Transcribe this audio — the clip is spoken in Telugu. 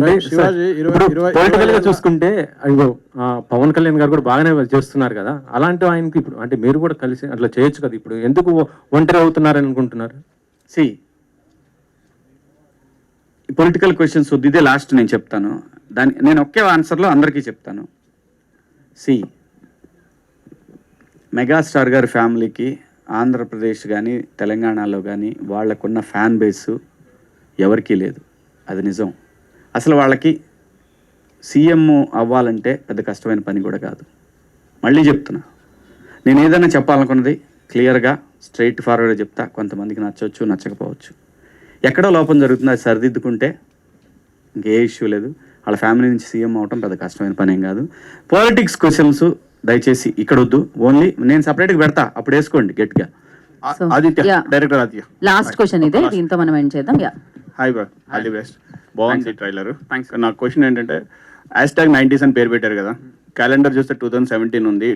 అంటే శివాజీ పొలిటికల్ గా చూసుకుంటే అయ్యో పవన్ కళ్యాణ్ గారు కూడా బాగానే చేస్తున్నారు కదా, అలాంటి ఆయనకి ఇప్పుడు అంటే మీరు కూడా కలిసి అట్లా చేయొచ్చు కదా, ఇప్పుడు ఎందుకు ఒంటరి అవుతున్నారని అనుకుంటున్నారు? సి పొలిటికల్ క్వశ్చన్స్ వద్దు, ఇదే లాస్ట్ నేను చెప్తాను. నేను ఒకే ఆన్సర్లో అందరికీ చెప్తాను. సి మెగాస్టార్ గారి ఫ్యామిలీకి ఆంధ్రప్రదేశ్ కానీ తెలంగాణలో కానీ వాళ్ళకున్న ఫ్యాన్ బేసు ఎవరికీ లేదు, అది నిజం. అసలు వాళ్ళకి సీఎం అవ్వాలంటే పెద్ద కష్టమైన పని కూడా కాదు. మళ్ళీ చెప్తున్నా, నేను ఏదైనా చెప్పాలనుకున్నది క్లియర్గా స్ట్రైట్ ఫార్వర్డ్గా చెప్తా. కొంతమందికి నచ్చవచ్చు, నచ్చకపోవచ్చు. ఎక్కడో లోపం జరుగుతుంది, అది సరిదిద్దుకుంటే ఇంకే ఇష్యూ లేదు. వాళ్ళ ఫ్యామిలీ నుంచి సీఎం అవటం పెద్ద కష్టమైన పని ఏం కాదు. పాలిటిక్స్ క్వశ్చన్స్ దయచేసి ఇక్కడ వద్దు, ఓన్లీ నేను సపరేట్గా పెడతా, అప్పుడు వేసుకోండి గట్టిగా. Aditya, director Aditya, last question ఇదే, దీంతో మనం ఎండ్ చేద్దాం. Hi bro, all the best. బాగుంది ట్రైలర్. థ్యాంక్స్. నా క్వశ్చన్ ఏంటంటే #90s అని పేరు పెట్టారు కదా, క్యాలెండర్ చూస్తే 2017 ఉంది.